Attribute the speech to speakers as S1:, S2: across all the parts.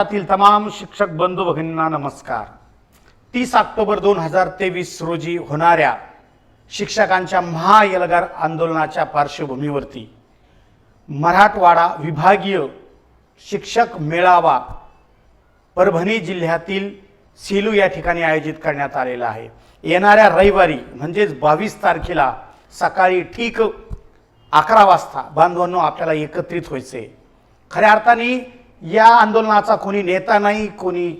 S1: तमाम शिक्षक बंधू भगिनींना नमस्कार। 30 ऑक्टोबर 2023 रोजी होणाऱ्या शिक्षकांच्या महाएल्गार आंदोलनाच्या पार्श्वभूमीवरती मराठवाडा विभागीय शिक्षक मेळावा परभणी जिल्ह्यातील सेलू या ठिकाणी आयोजित करण्यात आलेला आहे। येणाऱ्या रविवारी म्हणजेच 22 तारखेला सकाळी ठीक 11 वाजता बांधवांनो आपल्याला एकत्रित व्हायचे। खऱ्या अर्थाने या आंदोलनाचा कोणी नेता नाही, कोणी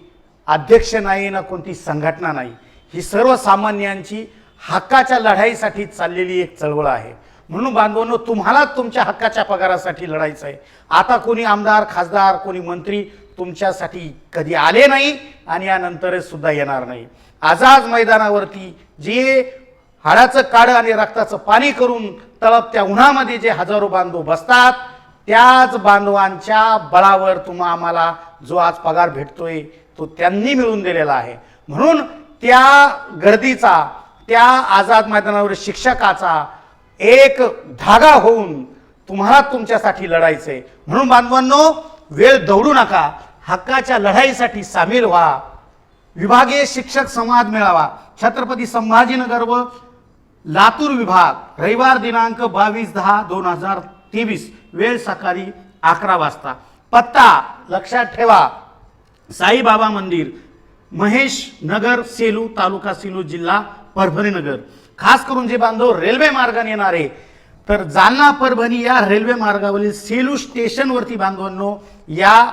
S1: अध्यक्ष नाही ना कोणती संघटना नाही, ही सर्वसामान्यांची हक्काच्या लढाईसाठी चाललेली एक चळवळ आहे। म्हणून बांधवांनो तुम्हाला तुमच्या हक्काच्या पगारासाठी लढायचं आहे। आता कोणी आमदार खासदार कोणी मंत्री तुमच्यासाठी कधी आले नाही आणि यानंतर सुद्धा येणार नाही। आझाद मैदानावरती जे हाडाचं काढ आणि रक्ताचं पाणी करून तळपत्या उन्हामध्ये जे हजारो बांधव बसतात त्याच बांधवांच्या बळावर आम्हाला जो आज पगार भेटतोय तो त्यांनी मिळवून दिलेला आहे। म्हणून त्या गर्दीचा त्या आझाद मैदानावर शिक्षकाचा एक धागा होऊन तुम्हाला तुमच्यासाठी लढायचंय। म्हणून बांधवांनो वेळ दौडू नका, हक्काच्या लढाईसाठी सामील व्हा। विभागीय शिक्षक संवाद मेळावा छत्रपती संभाजीनगर व लातूर विभाग रविवार दिनांक 22/10/2023 वेळ सकाळी 11 वाजता। पत्ता लक्षात ठेवा, साईबाबा मंदिर महेश नगर सेलू तालुका सेलू जिल्हा परभणी नगर। खास करून जे बांधव रेल्वे मार्गाने येणारे तर जालना परभणी या रेल्वे मार्गावरील सेलू स्टेशनवरती बांधवांनो या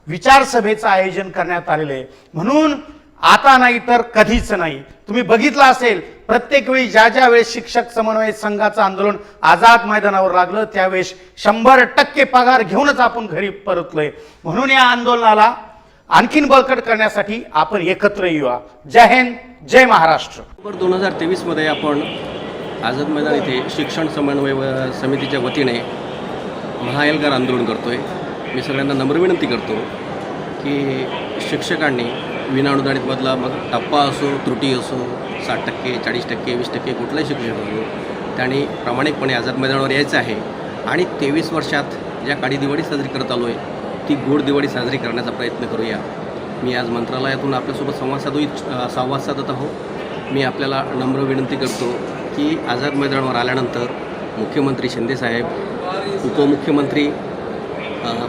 S1: विचारसभेचं आयोजन करण्यात आलेले आहे। म्हणून आता नाही तर कधीच नाही। तुम्ही बघितलं असेल प्रत्येक वेळी ज्या वेळेस शिक्षक समन्वय संघाचं आंदोलन आझाद मैदानावर लागलं त्यावेळेस 100% पगार घेऊनच आपण घरी परतलोय। म्हणून या आंदोलनाला आणखीन बळकट करण्यासाठी आपण एकत्र येऊया। जय हिंद, जय महाराष्ट्र।
S2: 2023 मध्ये आपण आझाद मैदान येथे शिक्षण समन्वय समितीच्या वतीने महाएल्गार आंदोलन करतोय। मी सगळ्यांना नम्र विनंती करतो की शिक्षकांनी विनाअनुदानित बदला मग टप्पा असो त्रुटी असो 60%, 40%, 20% कुठलाही शिक्षक असो त्यांनी प्रामाणिकपणे आझाद मैदानावर यायचं आहे आणि 23 वर्षात ज्या काळी दिवाळी साजरी करत आलो आहे ती गोड दिवाळी साजरी करण्याचा प्रयत्न करूया। मी आज मंत्रालयातून आपल्यासोबत संवाद साधत आहोत। मी आपल्याला नम्र विनंती करतो की आझाद मैदानावर आल्यानंतर मुख्यमंत्री शिंदेसाहेब, उपमुख्यमंत्री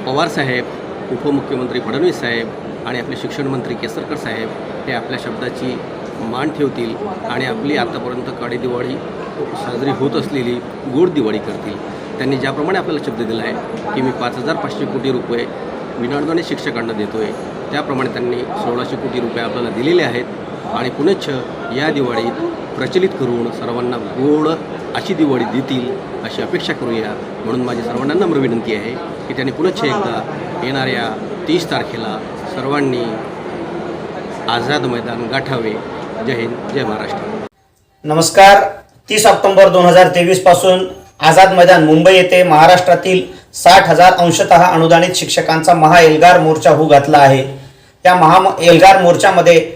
S2: पवारसाहेब, उपमुख्यमंत्री फडणवीस साहेब आणि आपले शिक्षण मंत्री केसरकर साहेब हे आपल्या शब्दाची मान ठेवतील आणि आपली आतापर्यंत काळी दिवाळी साजरी होत असलेली गोड दिवाळी करतील। त्यांनी ज्याप्रमाणे आपल्याला शब्द दिला आहे की मी 5500 कोटी रुपये विनाअनुदानित शिक्षकांना देतो आहे त्याप्रमाणे त्यांनी 1600 कोटी रुपये आपल्याला दिलेले आहेत आणि पुनश्च या दिवाळीत प्रचलित करून सर्वांना गोड अशी दिवाळी देतील अशी अपेक्षा करूया। म्हणून माझी सर्वांना नम्र विनंती आहे की त्यांनी पुनश्च एकदा येणाऱ्या 30 तारखेला सर्वांनी आझाद मैदान गाठावे। जय हिंद, जय महाराष्ट्र।
S3: नमस्कार। 30 ऑक्टोबर 2023 पासून आझाद मैदान मुंबई येथे महाराष्ट्रातील 60,000 अंशतः अनुदानित शिक्षकांचा महाएल्गार मोर्चा होऊ घातला आहे। त्या महाएल्गार मोर्चामध्ये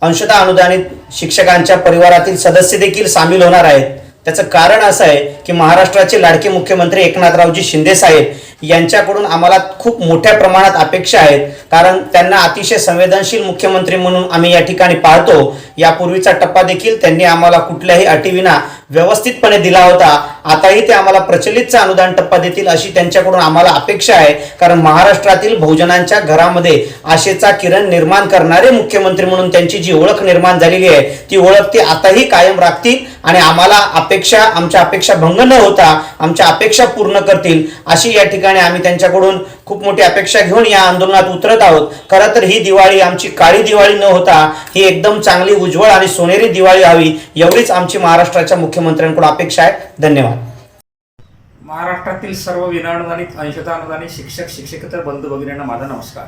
S3: अंशतः अनुदानित शिक्षकांच्या परिवारातील सदस्य देखील सामील होणार आहेत। त्याचं कारण असं आहे की महाराष्ट्राचे लाडके मुख्यमंत्री एकनाथरावजी शिंदे साहेब यांच्याकडून आम्हाला खूप मोठ्या प्रमाणात अपेक्षा आहेत, कारण त्यांना अतिशय संवेदनशील मुख्यमंत्री म्हणून आम्ही या ठिकाणी पाहतो। यापूर्वीचा टप्पा देखील त्यांनी आम्हाला कुठल्याही अटीविना व्यवस्थितपणे दिला होता। आताही ते आम्हाला प्रचलितचा अनुदान टप्पा देतील अशी त्यांच्याकडून आम्हाला अपेक्षा आहे, कारण महाराष्ट्रातील बहुजनांच्या घरामध्ये आशेचा किरण निर्माण करणारे मुख्यमंत्री म्हणून त्यांची जी ओळख निर्माण झालेली आहे ती ओळख ते आताही कायम राखतील आणि आम्हाला आमच्या अपेक्षा भंग न होता आमच्या अपेक्षा पूर्ण करतील अशी या ठिकाणी आम्ही त्यांच्याकडून खूप मोठी अपेक्षा घेऊन या आंदोलनात उतरत आहोत। खरं तर ही दिवाळी आमची काळी दिवाळी न होता ही एकदम चांगली उज्ज्वल आणि सोनेरी दिवाळी व्हावी एवढीच आमची महाराष्ट्राच्या मुख्यमंत्र्यांकडून अपेक्षा आहे। धन्यवाद।
S4: महाराष्ट्रातील सर्व विनाअनुदानित अंशतः अनुदानित शिक्षक शिक्षकेतर बंधू भगिनींना माझा नमस्कार।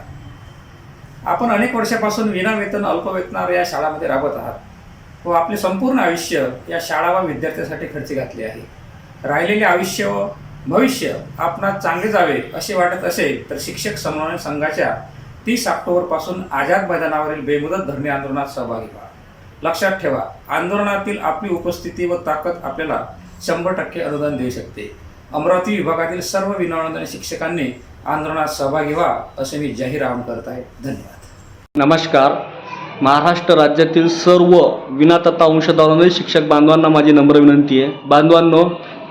S4: आपण अनेक वर्षापासून विनावेतन अल्पवेतनावर या शाळांमध्ये राबत आहात व आपले संपूर्ण आयुष्य या शाळा व विद्यार्थ्यांसाठी खर्च घातले आहे। राहिलेले आयुष्य व भविष्य आपणास चांगले जावे असे वाटत असेल तर शिक्षक समन्वय संघाच्या 30 ऑक्टोबरपासून आझाद मैदानावरील बेमुदत धरणे आंदोलनात सहभागी व्हा। लक्षात ठेवा, आंदोलनातील आपली उपस्थिती व ताकद आपल्याला 100% अनुदान देऊ शकते। अमरावती विभागातील सर्व विनाअनुदानित शिक्षकांनी आंदोलनात सहभागी व्हा असे मी जाहीर आवाहन करत आहे. धन्यवाद.
S5: नमस्कार. महाराष्ट्र राज्यातील सर्व विना तथा अंशदानातील शिक्षक बांधवांना माझी नम्र विनंती आहे. बांधवांनो,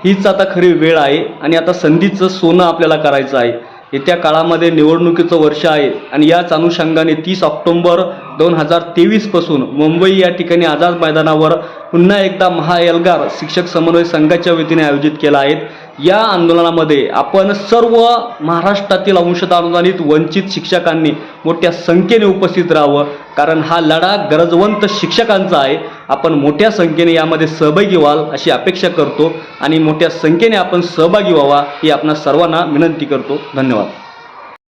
S5: हीच आता खरी वेळ आहे आणि आता संधीचं सोनं आपल्याला करायचं आहे. येत्या काळामध्ये निवडणुकीचं वर्ष आहे आणि याच अनुषंगाने 30 ऑक्टोबर 2023 पासून मुंबई या ठिकाणी आझाद मैदानावर पुन्हा एकदा महाएल्गार शिक्षक समन्वय संघाच्या वतीने आयोजित केला आहे. या आंदोलनामध्ये आपण सर्व महाराष्ट्रातील अंशतः अनुदानित वंचित शिक्षकांनी मोठ्या संख्येने उपस्थित राहावं, कारण हा लढा गरजवंत शिक्षकांचा आहे. आपण मोठ्या संख्येने यामध्ये सहभागी व्हाल अशी अपेक्षा करतो आणि मोठ्या संख्येने आपण सहभागी व्हावा ही आपणा सर्वांना विनंती करतो. धन्यवाद.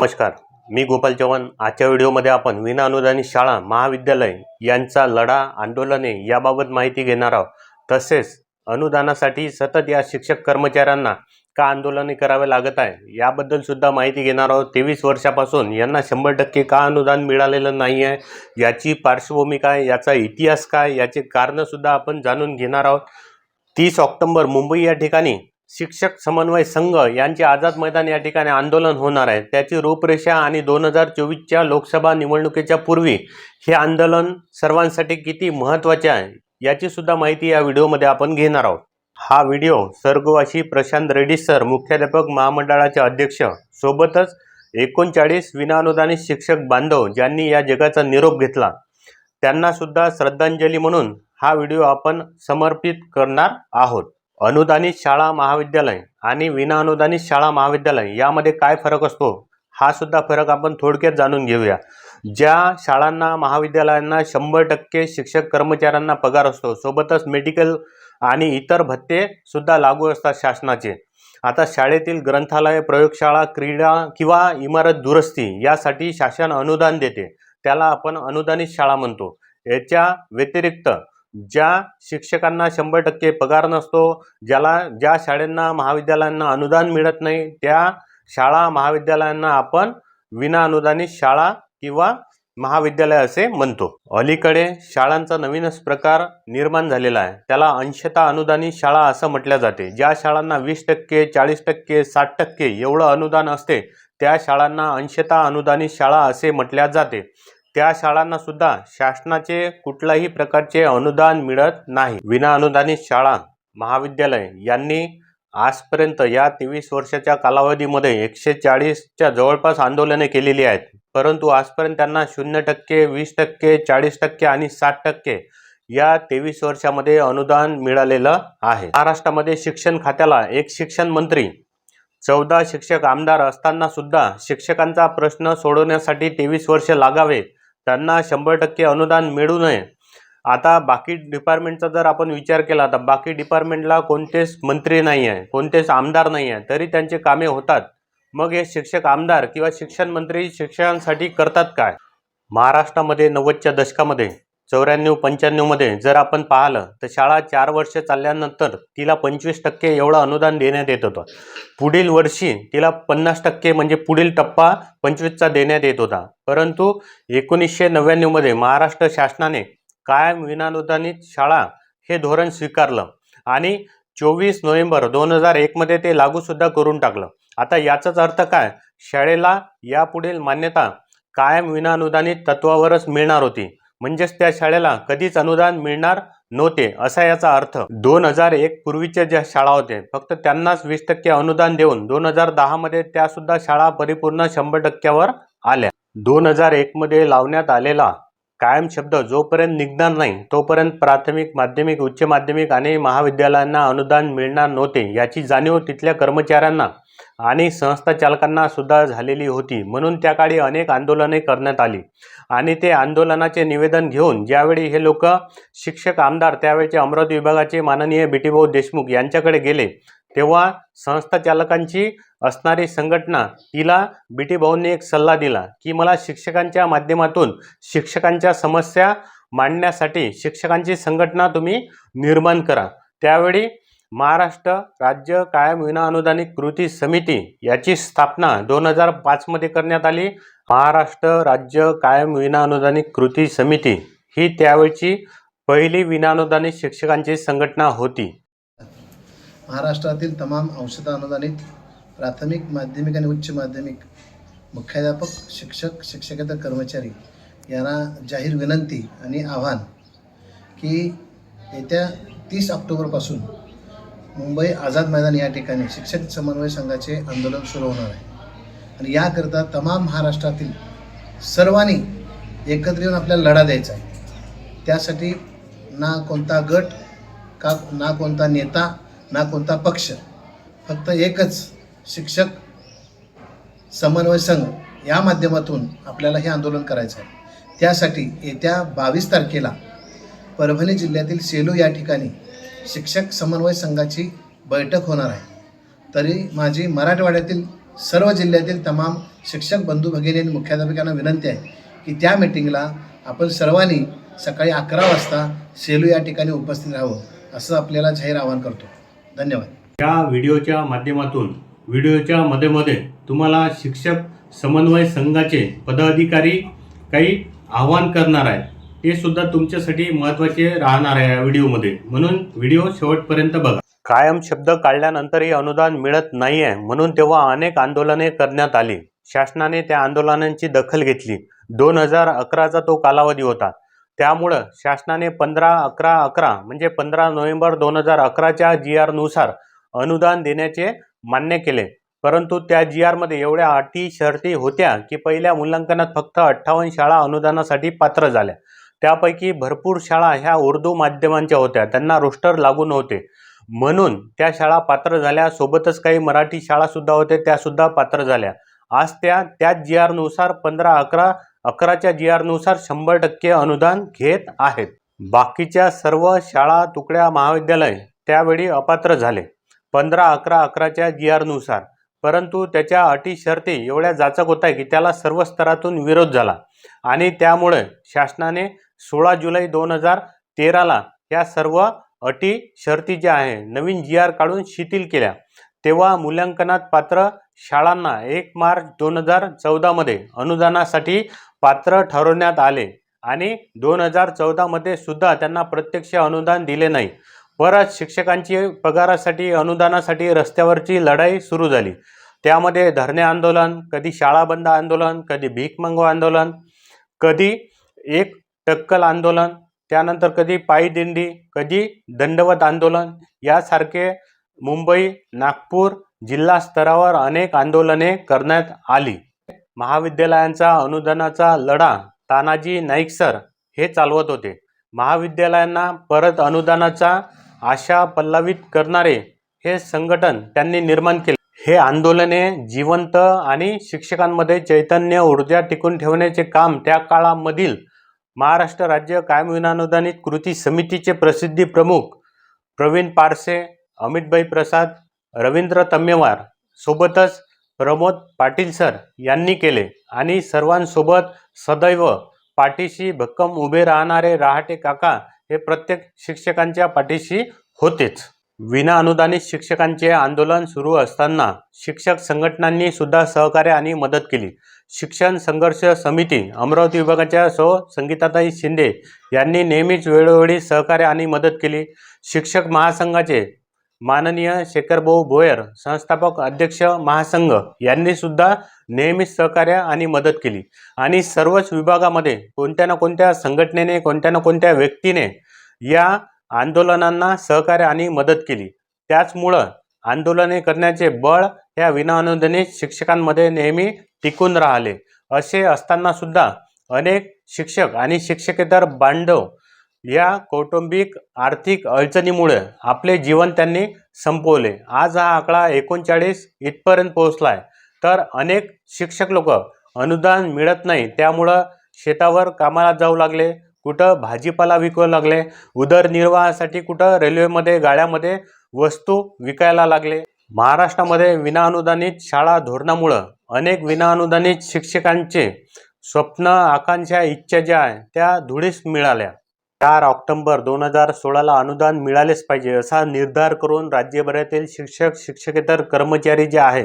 S6: नमस्कार, मी गोपाल चव्हाण. आजच्या व्हिडिओमध्ये आपण विना अनुदानित शाळा महाविद्यालय यांचा लढा आंदोलने याबाबत माहिती घेणार आहोत. तसेच अनुदानासाठी सतत या शिक्षक कर्मचाऱ्यांना का आंदोलने करावे लागत आहे याबद्दल सुद्धा माहिती घेणार आहोत. 23 वर्षापासून यांना 100% का अनुदान मिळालेलं नाही आहे, याची पार्श्वभूमी काय, याचा इतिहास काय, याचे कारणंसुद्धा आपण जाणून घेणार आहोत. 30 ऑक्टोबर मुंबई या ठिकाणी शिक्षक समन्वय संघ यांचे आझाद मैदान या ठिकाणी आंदोलन होणार आहे. त्याची रूपरेषा आणि 2024च्या लोकसभा निवडणुकीच्या पूर्वी हे आंदोलन सर्वांसाठी किती महत्त्वाचे आहे याची सुद्धा माहिती या व्हिडिओमध्ये आपण घेणार आहोत. हा व्हिडिओ स्वर्गवासी प्रशांत रेड्डी सर, मुख्याध्यापक महामंडळाचे अध्यक्ष, सोबतच 39 विनाअनुदानित शिक्षक बांधव ज्यांनी या जगाचा निरोप घेतला त्यांना सुद्धा श्रद्धांजली म्हणून हा व्हिडिओ आपण समर्पित करणार आहोत. अनुदानित शाळा महाविद्यालय आणि विनाअनुदानित शाळा महाविद्यालय यामध्ये काय फरक असतो हा सुद्धा फरक आपण थोडक्यात जाणून घेऊया. ज्या शाळांना महाविद्यालयांना 100% शिक्षक कर्मचाऱ्यांना पगार असतो, सोबतच मेडिकल आणि इतर भत्ते सुद्धा लागू असतात शासनाचे. आता शाळेतील ग्रंथालय, प्रयोगशाळा, क्रीडा किंवा इमारत दुरुस्ती यासाठी शासन अनुदान देते, त्याला आपण अनुदानित शाळा म्हणतो. याच्या व्यतिरिक्त ज्या शिक्षकांना 100% पगार नसतो, ज्या शाळांना महाविद्यालयांना अनुदान मिळत नाही, त्या शाळा महाविद्यालयांना आपण विनाअनुदानित शाळा किंवा महाविद्यालय असे म्हणतो. अलीकडे शाळांचा नवीनच प्रकार निर्माण झालेला आहे, त्याला अंशतः अनुदानित शाळा असं म्हटलं जाते. ज्या शाळांना 20%, 40%, 60% एवढं अनुदान असते त्या शाळांना अंशतः अनुदानित शाळा असे म्हटल्या जाते. त्या शाळांना सुद्धा शासनाचे कुठल्याही प्रकारचे अनुदान मिळत नाही. विनाअनुदानित शाळा महाविद्यालय यांनी आजपर्यंत या 23 वर्षाच्या कालावधीमध्ये 140च्या जवळपास आंदोलने केलेली आहेत, परंतु आजपर्यंत त्यांना 0%, 20%, 40% आणि 60% या 23 वर्षामध्ये अनुदान मिळालेलं आहे. महाराष्ट्रामध्ये शिक्षण खात्याला एक शिक्षण मंत्री, 14 शिक्षक आमदार असताना सुद्धा शिक्षकांचा प्रश्न सोडवण्यासाठी 23 वर्ष लागावे, त्यांना 100% अनुदान मिळू नये. आता बाकी डिपार्टमेंटचा जर आपण विचार केला तर बाकी डिपार्टमेंटला कोणतेच मंत्री नाही आहे, कोणतेच आमदार नाही आहे, तरी त्यांचे कामे होतात. मग हे शिक्षक आमदार किंवा शिक्षण मंत्री शिक्षणासाठी करतात काय? महाराष्ट्रामध्ये 90च्या दशकामध्ये 94-95 मध्ये जर आपण पाहिलं तर शाळा 4 वर्ष चालल्यानंतर तिला 25% एवढं अनुदान देण्यात येत होतं. पुढील वर्षी तिला 50% म्हणजे पुढील टप्पा 25चा देण्यात येत होता. परंतु 1999 मध्ये महाराष्ट्र शासनाने कायम विनाअनुदानित शाळा हे धोरण स्वीकारलं आणि 24 नोव्हेंबर 2001 मध्ये ते लागूसुद्धा करून टाकलं. आता याचाच अर्थ काय? शाळेला यापुढील मान्यता कायम विनाअनुदानित तत्वावरच मिळणार होती, म्हणजेच त्या शाळेला कधीच अनुदान मिळणार नव्हते असा याचा अर्थ. 2001 पूर्वीच्या ज्या शाळा होत्या फक्त त्यांनाच 20% अनुदान देऊन 2010 मध्ये त्यासुद्धा शाळा परिपूर्ण 100%वर आल्या. 2001 मध्ये लावण्यात आलेला कायम शब्द जोपर्यंत निघणार नाही तोपर्यंत प्राथमिक, माध्यमिक, उच्च माध्यमिक आणि महाविद्यालयांना अनुदान मिळणार नव्हते याची जाणीव तिथल्या कर्मचाऱ्यांना आणि संस्था चालकांना सुद्धा झालेली होती. म्हणून त्या काळी अनेक आंदोलने करण्यात आली आणि ते आंदोलनाचे निवेदन घेऊन ज्यावेळी हे लोक शिक्षक आमदार त्यावेळेचे अमरावती विभागाचे माननीय बीटीभाऊ देशमुख यांच्याकडे गेले तेव्हा संस्था चालकांची असणारी संघटना तिला बीटीभाऊंनी एक सल्ला दिला की मला शिक्षकांच्या माध्यमातून शिक्षकांच्या समस्या मांडण्यासाठी शिक्षकांची संघटना तुम्ही निर्माण करा. त्यावेळी महाराष्ट्र राज्य कायम विनाअनुदानित कृती समिती याची स्थापना 2005 मध्ये करण्यात आली. महाराष्ट्र राज्य कायम विनाअनुदानित कृती समिती ही त्यावेळची पहिली विनाअनुदानित शिक्षकांची संघटना होती.
S7: महाराष्ट्रातील तमाम अंशतः अनुदानित प्राथमिक माध्यमिक आणि उच्च माध्यमिक मुख्याध्यापक शिक्षक शिक्षकेतर कर्मचारी यांना जाहीर विनंती आणि आव्हान की येत्या 30 ऑक्टोबरपासून मुंबई आझाद मैदान या ठिकाणी शिक्षक समन्वय संघाचे आंदोलन सुरू होणार आहे आणि याकरता तमाम महाराष्ट्रातील सर्वांनी एकत्र येऊन आपल्याला लढा द्यायचा आहे. त्यासाठी ना कोणता गट का ना कोणता नेता ना कोणता पक्ष, फक्त एकच शिक्षक समन्वय संघ या माध्यमातून आपल्याला हे आंदोलन करायचं आहे. त्यासाठी येत्या 22 तारखेला परभणी जिल्ह्यातील सेलू या ठिकाणी शिक्षक समन्वय संघाची बैठक होणार आहे. तरी माझी मराठवाड्यातील सर्व जिल्ह्यातील तमाम शिक्षक बंधू भगिनी आणि मुख्याध्यापकांना विनंती आहे की त्या मीटिंगला आपण सर्वांनी सकाळी 11 वाजता सेलू या ठिकाणी उपस्थित राहावं असं आपल्याला जाहीर आवाहन करतो. धन्यवाद.
S6: या व्हिडिओच्या माध्यमातून व्हिडिओच्या मध्ये तुम्हाला शिक्षक समन्वय संघाचे पदाधिकारी काही आवाहन करणार आहेत. ते सुद्धा तुमच्यासाठी महत्त्वाचे राहणार आहे या व्हिडिओमध्ये, म्हणून व्हिडिओ शेवटपर्यंत बघा. कायम शब्द काढल्यानंतरही अनुदान मिळत नाही आहे म्हणून तेव्हा अनेक आंदोलने करण्यात आली. शासनाने त्या आंदोलनांची दखल घेतली. 2011चा तो कालावधी होता. त्यामुळं शासनाने 15/11/11 म्हणजे 15 नोव्हेंबर 2011च्या GR नुसार अनुदान देण्याचे मान्य केले. परंतु त्या GR मध्ये एवढ्या अटी शर्ती होत्या की पहिल्या मूल्यांकनात फक्त 58 शाळा अनुदानासाठी पात्र झाल्या. त्यापैकी भरपूर शाळा ह्या उर्दू माध्यमांच्या होत्या, त्यांना रोस्टर लागू नव्हते म्हणून त्या शाळा पात्र झाल्या. सोबतच काही मराठी शाळासुद्धा होत्या, त्यासुद्धा पात्र झाल्या. आज त्याच GR नुसार 15/11/11च्या GR नुसार 100% अनुदान घेत आहेत. बाकीच्या सर्व शाळा तुकड्या महाविद्यालय त्यावेळी अपात्र झाले 15/11/11च्या GR नुसार. परंतु त्याच्या अटी शर्ती एवढ्या जाचक होत्या की त्याला सर्व स्तरातून विरोध झाला आणि त्यामुळे शासनाने 16 जुलै 2013ला या सर्व अटी शर्ती ज्या आहे नवीन GR काढून शिथिल केल्या. तेव्हा मूल्यांकनात पात्र शाळांना 1 मार्च 2014मध्ये अनुदानासाठी पात्र ठरवण्यात आले आणि 2014मध्ये सुद्धा त्यांना प्रत्यक्ष अनुदान दिले नाही. परत शिक्षकांची पगारासाठी अनुदानासाठी रस्त्यावरची लढाई सुरू झाली. त्यामध्ये धरणे आंदोलन, कधी शाळा बंद आंदोलन, कधी भीक मागो आंदोलन, कधी एक टक्कल आंदोलन, त्यानंतर कधी पायी दिंडी, कधी दंडवत आंदोलन यासारखे मुंबई, नागपूर जिल्हा स्तरावर अनेक आंदोलने करण्यात आली. महाविद्यालयांचा अनुदानाचा लढा तानाजी नाईक सर हे चालवत होते. महाविद्यालयांना परत अनुदानाचा आशा पल्लवित करणारे हे संघटन त्यांनी निर्माण केले. हे आंदोलने जिवंत आणि शिक्षकांमध्ये चैतन्य ऊर्जा टिकून ठेवण्याचे काम त्या काळामधील महाराष्ट्र राज्य कायम विनाअनुदानित कृती समितीचे प्रसिद्धी प्रमुख प्रवीण पारसे, अमितभाई प्रसाद, रवींद्र तम्मेवार सोबतच प्रमोद पाटील सर यांनी केले आणि सर्वांसोबत सदैव पाठीशी भक्कम उभे राहणारे रहाटे काका हे प्रत्येक शिक्षकांच्या पाठीशी होतेच. विना अनुदानित शिक्षकांचे आंदोलन सुरू असताना शिक्षक संघटनांनी सुद्धा सहकार्य आणि मदत केली. शिक्षण संघर्ष समिती अमरावती विभागाच्या संगीताताई शिंदे यांनी नेहमीच वेळोवेळी सहकार्य आणि मदत केली. शिक्षक महासंघाचे माननीय शेखरभाऊ भोयर संस्थापक अध्यक्ष महासंघ यांनी सुद्धा नेहमीच सहकार्य आणि मदत केली आणि सर्वच विभागामध्ये कोणत्या ना कोणत्या संघटनेने कोणत्या ना कोणत्या व्यक्तीने या आंदोलनांना सहकार्य आणि मदत केली. त्याचमुळं आंदोलने करण्याचे बळ या विनाअनुदानित शिक्षकांमध्ये नेहमी टिकून राहिले. असे असताना सुद्धा अनेक शिक्षक आणि शिक्षकेतर बांधव या कौटुंबिक आर्थिक अडचणीमुळे आपले जीवन त्यांनी संपवले. आज हा आकडा 39 इथपर्यंत पोहोचला आहे. तर अनेक शिक्षक लोक अनुदान मिळत नाही त्यामुळं शेतावर कामाला जाऊ लागले, कुठं भाजीपाला विकू लागले, उदरनिर्वाहासाठी कुठं रेल्वेमध्ये गाड्यामध्ये वस्तू विकायला लागले. महाराष्ट्रामध्ये विनाअनुदानित शाळा धोरणामुळं अनेक विनाअनुदानित शिक्षकांचे स्वप्न, आकांक्षा, इच्छा ज्या आहे त्या धुळीस मिळाल्या. 4 ऑक्टोबर 2016ला अनुदान मिळालेच पाहिजे असा निर्धार करून राज्यभरातील शिक्षक शिक्षकेतर कर्मचारी जे आहे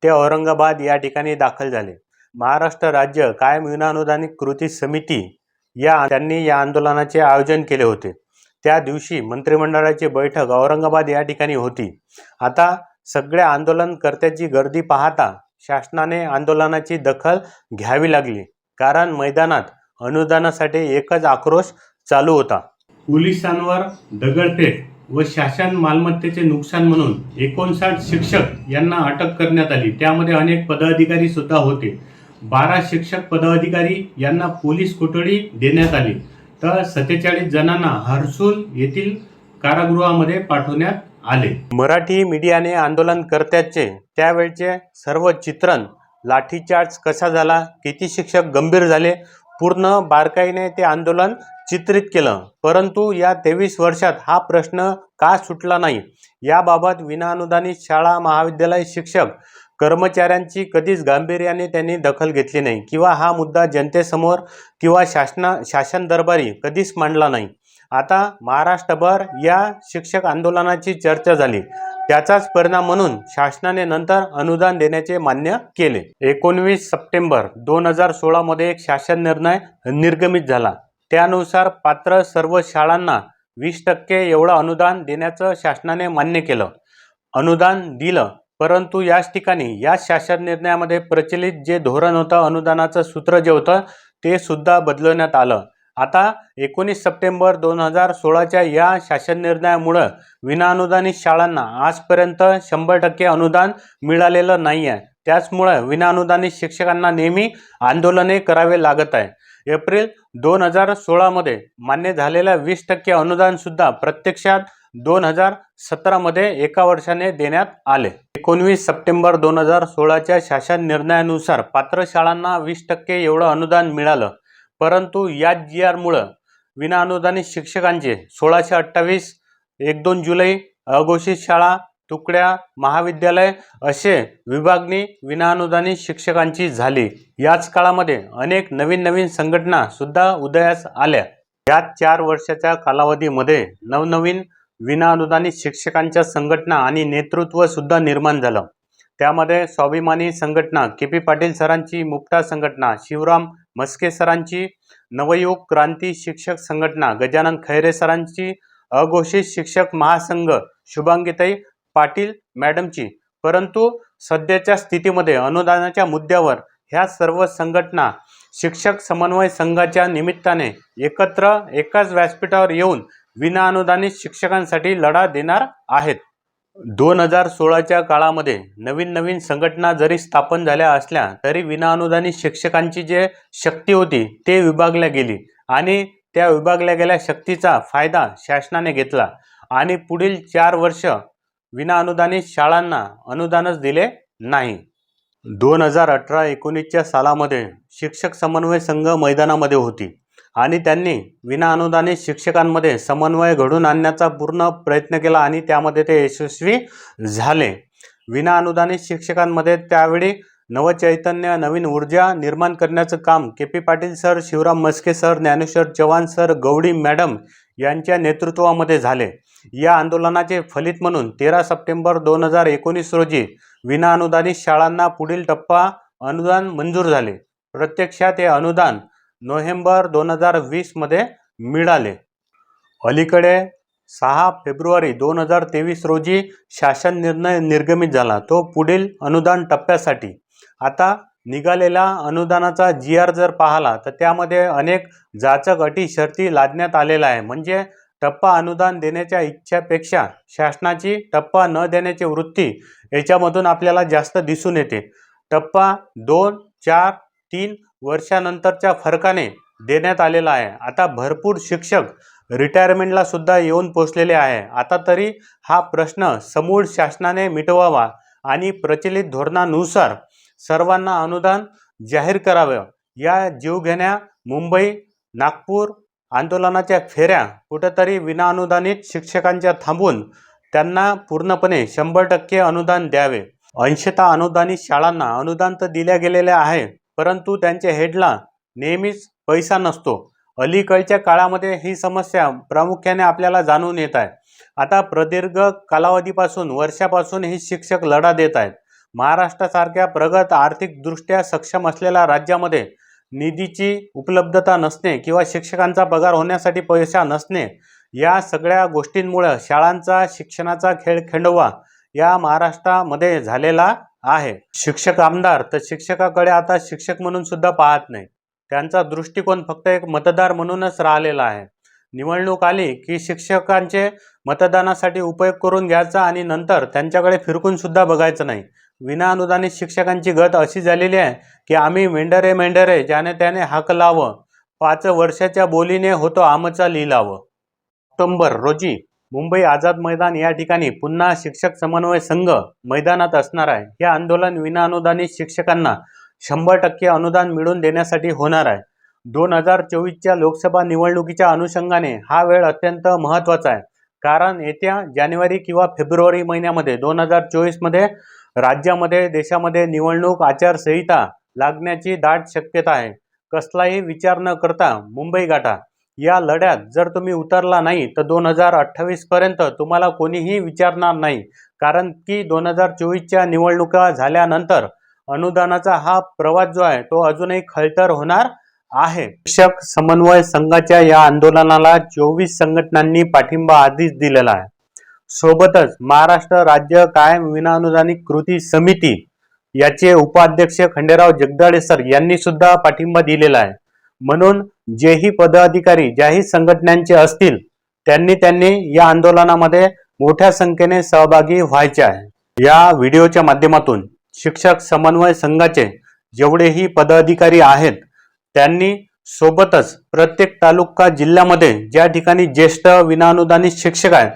S6: ते औरंगाबाद या ठिकाणी दाखल झाले. महाराष्ट्र राज्य कायम विनाअनुदानित कृती समिती त्यांनी या आंदोलनाचे आयोजन केले होते. त्या दिवशी मंत्रिमंडळाची बैठक औरंगाबाद या ठिकाणी होती. आता सगळ्या आंदोलनकर्त्याची गर्दी पाहता शासनाने आंदोलनाची दखल घ्यावी लागली, कारण मैदानात अनुदानासाठी एकच आक्रोश चालू होता. पोलिसांवर दगडफेक व शासन मालमत्तेचे नुकसान म्हणून 59 शिक्षक यांना अटक करण्यात आली. त्यामध्ये अनेक पदाधिकारी सुद्धा होते. 12 शिक्षक पदाधिकारी यांना पोलीस कोठडी देण्यात आली, तर 47 जणांना हर्सूल येथील कारागृहामध्ये पाठवण्यात आले. मराठी मीडियाने आंदोलनकर्त्याचे त्यावेळचे सर्व चित्रण, लाठीचार्ज कसा झाला, किती शिक्षक गंभीर झाले, पूर्ण बारकाईने ते आंदोलन चित्रित केलं. परंतु या 23 वर्षात हा प्रश्न का सुटला नाही, याबाबत विनाअनुदानित शाळा महाविद्यालय शिक्षक कर्मचाऱ्यांची कधीच गांभीर्याने त्यांनी दखल घेतली नाही, किंवा हा मुद्दा जनतेसमोर किंवा शासन दरबारी कधीच मांडला नाही. आता महाराष्ट्रभर या शिक्षक आंदोलनाची चर्चा झाली. त्याचाच परिणाम म्हणून शासनाने नंतर अनुदान देण्याचे मान्य केले. 19 सप्टेंबर 2016 मध्ये एक शासन निर्णय निर्गमित झाला. त्यानुसार पात्र सर्व शाळांना 20% एवढं अनुदान देण्याचं शासनाने मान्य केलं. अनुदान दिलं, परंतु याच ठिकाणी या शासन निर्णयामध्ये प्रचलित जे धोरण होतं, अनुदानाचं सूत्र जे होतं, ते सुद्धा बदलवण्यात आलं. आता 19 सप्टेंबर 2016च्या या शासन निर्णयामुळं विनाअनुदानित शाळांना आजपर्यंत 100% अनुदान मिळालेलं नाही आहे. त्याचमुळं विनाअनुदानित शिक्षकांना नेहमी आंदोलने करावे लागत आहे. एप्रिल 2016 मध्ये मान्य झालेलं 20% अनुदान सुद्धा प्रत्यक्षात 2017 मध्ये एका वर्षाने देण्यात आले. 19 सप्टेंबर 2016च्या शासन निर्णयानुसार पात्र शाळांना 20% एवढं अनुदान मिळालं, परंतु या GR-मुळं विनाअनुदानित शिक्षकांचे 1628, 1-2 जुलै, अघोषित शाळा, तुकड्या, महाविद्यालय असे विभागणी विनाअनुदानित शिक्षकांची झाली. याच काळामध्ये अनेक नवीन संघटना सुद्धा उदयास आल्या. याच 4 वर्षाच्या कालावधीमध्ये नवनवीन विनाअनुदानित शिक्षकांच्या संघटना आणि नेतृत्व सुद्धा निर्माण झालं. त्यामध्ये स्वाभिमानी संघटना, KP पाटील सरांची मुक्ता संघटना, शिवराम मस्के सरांची नवयुग क्रांती शिक्षक संघटना, गजानन खैरे सरांची अघोषित शिक्षक महासंघ, शुभांगीताई पाटील मॅडमची. परंतु सध्याच्या स्थितीमध्ये अनुदानाच्या मुद्द्यावर ह्या सर्व संघटना शिक्षक समन्वय संघाच्या निमित्ताने एकत्र एकाच व्यासपीठावर येऊन विनाअनुदानित शिक्षकांसाठी लढा देणार आहेत. 2016च्या काळामध्ये नवीन संघटना जरी स्थापन झाल्या असल्या तरी विनाअनुदानित शिक्षकांची जे शक्ती होती ते विभागल्या गेली, आणि त्या विभागल्या गेल्या शक्तीचा फायदा शासनाने घेतला, आणि पुढील 4 वर्ष विनाअनुदानित शाळांना अनुदानच दिले नाही. 2018-19च्या सालामध्ये शिक्षक समन्वय संघ मैदानामध्ये होती, आणि त्यांनी विनाअनुदानित शिक्षकांमध्ये समन्वय घडवून आणण्याचा पूर्ण प्रयत्न केला, आणि त्यामध्ये ते यशस्वी झाले. विनाअनुदानित शिक्षकांमध्ये त्यावेळी नवचैतन्य, नवीन ऊर्जा निर्माण करण्याचं काम KP Patil sir, Shivram Maske sir, Dnyaneshwar Chavan sir, Gawdi madam यांच्या नेतृत्वामध्ये झाले. या आंदोलनाचे फलित म्हणून 13 सप्टेंबर 2019 रोजी विनाअनुदानित शाळांना पुढील टप्पा अनुदान मंजूर झाले. प्रत्यक्षात हे अनुदान नोव्हेंबर 2020 मध्ये मिळाले. अलीकडे 6 फेब्रुवारी 2023 रोजी शासन निर्णय निर्गमित झाला, तो पुढील अनुदान टप्प्यासाठी. आता निघालेला अनुदानाचा GR जर पाहिला तर त्यामध्ये अनेक जाचक अटी शर्ती लादण्यात आलेला आहे. म्हणजे टप्पा अनुदान देण्याच्या इच्छेपेक्षा शासनाची टप्पा न देण्याची वृत्ती याच्यामधून आपल्याला जास्त दिसून येते. टप्पा 2, 4, 3 वर्षानंतरच्या फरकाने देण्यात आलेला आहे. आता भरपूर शिक्षक रिटायरमेंटला सुद्धा येऊन पोचलेले आहे. आता तरी हा प्रश्न समूळ शासनाने मिटवावा आणि प्रचलित धोरणानुसार सर्वांना अनुदान जाहीर करावं. या जीवघेण्या मुंबई, नागपूर आंदोलनाच्या फेऱ्या कुठेतरी विनाअनुदानित शिक्षकांच्या थांबून त्यांना पूर्णपणे 100% अनुदान द्यावे. 80% अनुदानित शाळांना अनुदान तर दिल्या गेलेले आहे, परंतु त्यांच्या हेडला नेहमीच पैसा नसतो. अलीकडच्या काळामध्ये ही समस्या प्रामुख्याने आपल्याला जाणून येत आहे. आता प्रदीर्घ कालावधीपासून, वर्षापासून ही शिक्षक लढा देत आहेत. महाराष्ट्रासारख्या प्रगत, आर्थिकदृष्ट्या सक्षम असलेल्या राज्यामध्ये निधीची उपलब्धता नसणे किंवा शिक्षकांचा पगार होण्यासाठी पैसा नसणे, या सगळ्या गोष्टींमुळे शाळांचा शिक्षणाचा खेळ खेंडवा या महाराष्ट्रामध्ये झालेला आहे. शिक्षक आमदार तर शिक्षकाकडे आता शिक्षक म्हणून सुद्धा पाहत नाही. त्यांचा दृष्टिकोन फक्त एक मतदार म्हणूनच राहिलेला आहे. निवडणूक आली की शिक्षकांचे मतदानासाठी उपयोग करून घ्यायचा आणि नंतर त्यांच्याकडे फिरकून सुद्धा बघायचं नाही. विनाअनुदानित शिक्षकांची गत अशी झालेली आहे की आम्ही मेंढरे ज्याने त्याने हाक लावं, 5 वर्षाच्या बोलीने होतो आमचा लिलाव. ऑक्टोबर रोजी मुंबई आझाद मैदान या ठिकाणी पुन्हा शिक्षक समन्वय संघ मैदानात असणार आहे. हे आंदोलन विनाअनुदानित शिक्षकांना 100% अनुदान मिळवून देण्यासाठी होणार आहे. 2024च्या लोकसभा निवडणुकीच्या अनुषंगाने हा वेळ अत्यंत महत्त्वाचा आहे. कारण येत्या जानेवारी किंवा फेब्रुवारी महिन्यामध्ये 2024मध्ये राज्यामध्ये देशामध्ये निवडणूक आचारसंहिता लागण्याची दाट शक्यता आहे. कसलाही विचार न करता मुंबई गाठा. या लढ्यात जर तुम्ही उतरला नाही तर 2028 पर्यंत तुम्हाला कोणीही विचारणार नाही. कारण की 2024च्या निवडणुका झाल्यानंतर अनुदानाचा हा प्रवास जो आहे तो अजूनही खळतर होणार आहे. शिक्षक समन्वय संघाच्या या आंदोलनाला 24 संघटनांनी पाठिंबा आधीच दिलेला आहे. सोबतच महाराष्ट्र राज्य कायम विनाअनुदानित कृती समिती याचे उपाध्यक्ष खंडेराव जगदाळे सर यांनी सुद्धा पाठिंबा दिलेला आहे. म्हणून जेही पदाधिकारी ज्याही संघटनांचे असतील त्यांनी या आंदोलनामध्ये मोठ्या संख्येने सहभागी व्हायचे आहे. या व्हिडिओच्या माध्यमातून शिक्षक समन्वय संघाचे जेवढेही पदाधिकारी आहेत त्यांनी सोबतच प्रत्येक तालुका जिल्ह्यामध्ये ज्या ठिकाणी ज्येष्ठ विनाअनुदानित शिक्षक आहेत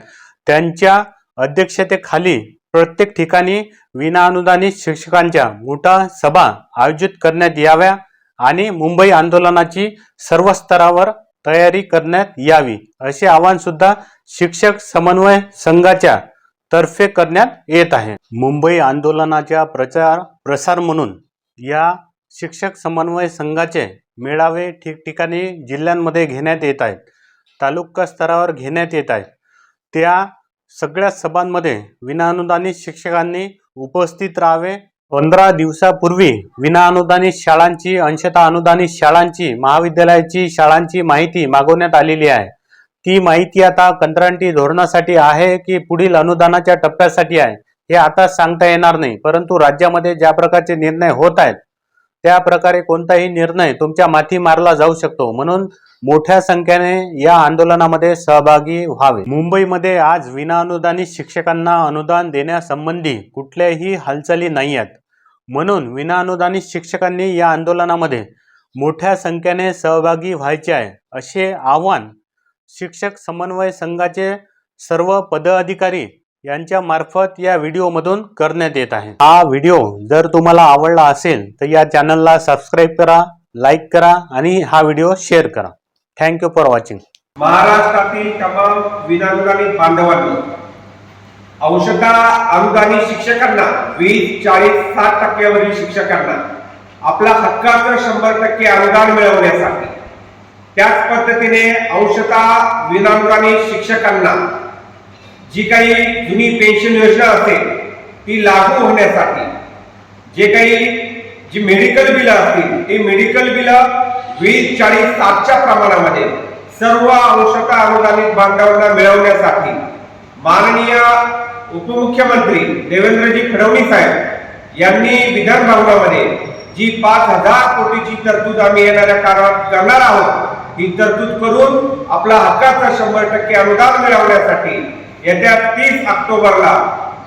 S6: त्यांच्या अध्यक्षतेखाली प्रत्येक ठिकाणी विनाअनुदानित शिक्षकांच्या मोठ्या सभा आयोजित करण्यात याव्या आणि मुंबई आंदोलनाची सर्व स्तरावर तयारी करण्यात यावी असे आवाहन सुद्धा शिक्षक समन्वय संघाच्या तर्फे करण्यात येत आहे. मुंबई आंदोलनाच्या प्रसार म्हणून या शिक्षक समन्वय संघाचे मेळावे ठिकठिकाणी जिल्ह्यांमध्ये घेण्यात येत आहेत, तालुका स्तरावर घेण्यात येत आहेत. त्या सगळ्या सभांमध्ये विनाअनुदानित शिक्षकांनी उपस्थित राहावे. 15 दिवसापूर्वी विनाअनुदानित शाळांची, अंशतः अनुदानित शाळांची, महाविद्यालयाची शाळांची माहिती मागवण्यात आलेली आहे. ती माहिती आता कंत्राटी धोरणासाठी आहे की पुढील अनुदानाच्या टप्प्यासाठी आहे हे आता सांगता येणार नाही. परंतु राज्यामध्ये ज्या प्रकारचे निर्णय होत आहेत त्या प्रकारे कोणताही निर्णय तुमच्या माथी मारला जाऊ शकतो. म्हणून मोठ्या संख्येने या आंदोलनामध्ये सहभागी व्हावे. मुंबईमध्ये आज विनाअनुदानित शिक्षकांना अनुदान देण्यासंबंधी कुठल्याही हालचाली नाही आहेत. म्हणून विनाअनुदानित शिक्षकांनी या आंदोलनामध्ये मोठ्या संख्येने सहभागी व्हायचे आहे असे आवाहन शिक्षक समन्वय संघाचे सर्व पदाधिकारी यांच्या मार्फत या व्हिडिओमधून करण्यात येत आहे. हा व्हिडिओ जर तुम्हाला आवडला असेल तर या चॅनलला सबस्क्राईब करा, लाईक करा आणि हा व्हिडिओ शेअर करा. Thank you for watching.
S8: महाराष्ट्रातील तमाम विनाअनुदानित बांधवांनी अंशतः अनुदानित शिक्षकांना 20, 40, 60% शिक्षकांना आपला हक्काचं 100% अनुदान मिळवण्यासाठी, त्याच पद्धतीने अंशतः विनाअनुदानित शिक्षकांना जी काही जुनी पेन्शन योजना असेल ती लागू होण्यासाठी, जे काही जी मेडिकल बिलं असतील ती मेडिकल बिलं 20, 40, 60च्या प्रमाणामध्ये सर्व अंशतः अनुदानित बांधवांना मिळवण्यासाठी माननीय उपमुख्यमंत्री देवेंद्रजी फडणवीस साहेब यांनी विधान भवनामध्ये जी 5,000 कोटीची तरतूद आम्ही येणाऱ्या काळात करणार आहोत, ही तरतूद करून आपला हक्काचं 100% अनुदान मिळवण्यासाठी येत्या 30 ऑक्टोबरला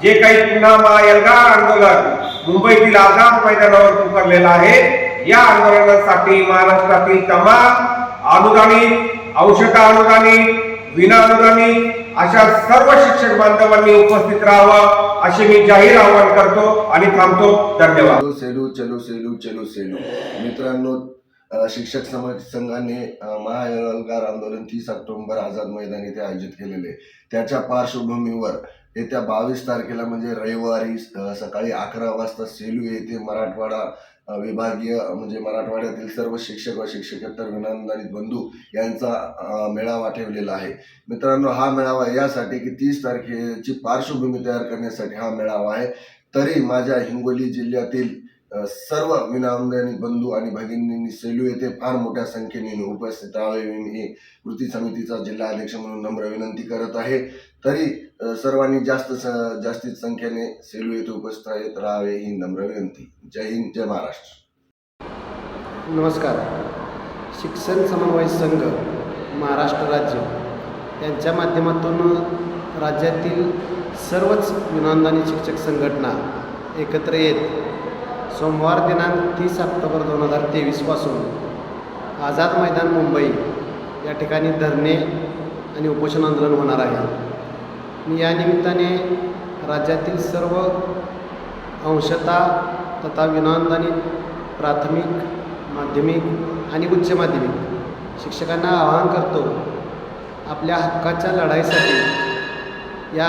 S8: जे काही पुन्हा महाएल्गार आंदोलन मुंबईतील आझाद मैदानावर पुकारलेलं आहे, या आंदोलनासाठी महाराष्ट्रातील तमाम अनुदानित, अंशतः अनुदानित, विनाअनुदानित अशा सर्व शिक्षक बांधवांनी उपस्थित राहावं असे मी जाहीर आवाहन करतो आणि थांबतो. धन्यवाद.
S9: चलो सेलू. मित्रांनो, शिक्षक समाज संघाने महाएल्गार आंदोलन 30 ऑक्टोबर आझाद मैदान येथे आयोजित केलेले, त्याच्या पार्श्वभूमीवर येत्या 22 तारखेला म्हणजे रविवारी सकाळी 11 वाजता सेलू येथे मराठवाडा विभागीय म्हणजे मराठवाड्यातील सर्व शिक्षक व शिक्षकेतर विनाअनुदानित बंधू यांचा मेळावा ठेवलेला आहे. मित्रांनो, हा मेळावा यासाठी की 30 तारखेची पार्श्वभूमी तयार करण्यासाठी हा मेळावा आहे. तरी माझ्या हिंगोली जिल्ह्यातील सर्व विनामदानी बंधू आणि भगिनींनी सेलू येथे फार मोठ्या संख्येने उपस्थित राहावे मी कृती समितीचा जिल्हा अध्यक्ष म्हणून नम्र विनंती करत आहे. तरी सर्वांनी जास्तीत संख्येने सेलू येथे उपस्थित राहावे ही नम्र विनंती. जय हिंद, जय महाराष्ट्र.
S10: नमस्कार. शिक्षण समन्वय संघ महाराष्ट्र राज्य यांच्या माध्यमातून राज्यातील सर्वच विनामदानी शिक्षक संघटना एकत्र येत सोमवार दिनांक 30 ऑक्टोबर 2023 पासून आझाद मैदान मुंबई या ठिकाणी धरणे आणि उपोषण आंदोलन होणार आहे. मी या निमित्ताने राज्यातील सर्व अंशतः तथा विनामदानी प्राथमिक, माध्यमिक आणि उच्च माध्यमिक शिक्षकांना आवाहन करतो, आपल्या हक्काच्या लढाईसाठी या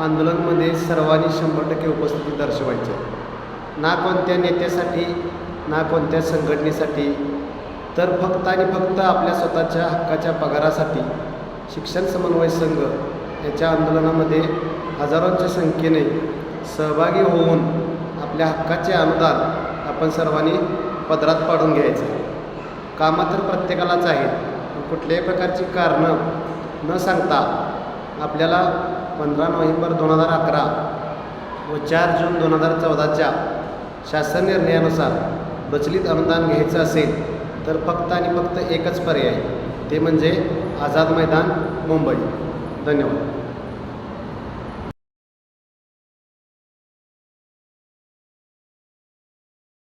S10: आंदोलनामध्ये सर्वांनी 100% उपस्थिती दर्शवायची. ना कोणत्या नेत्यासाठी, ना कोणत्या संघटनेसाठी, तर फक्त आणि फक्त आपल्या स्वतःच्या हक्काच्या पगारासाठी शिक्षण समन्वय संघ याच्या आंदोलनामध्ये हजारोंच्या संख्येने सहभागी होऊन आपल्या हक्काचे अनुदान आपण सर्वांनी पदरात पाडून घ्यायचं. कामं तर प्रत्येकालाच आहेत. कुठल्याही प्रकारची कारणं न सांगता आपल्याला 15 नोव्हेंबर 2011 व 4 जून 2014च्या शासन निर्णयानुसार प्रचलित अनुदान घ्यायचं असेल तर फक्त आणि फक्त एकच पर्याय, ते म्हणजे आझाद मैदान मुंबई. धन्यवाद.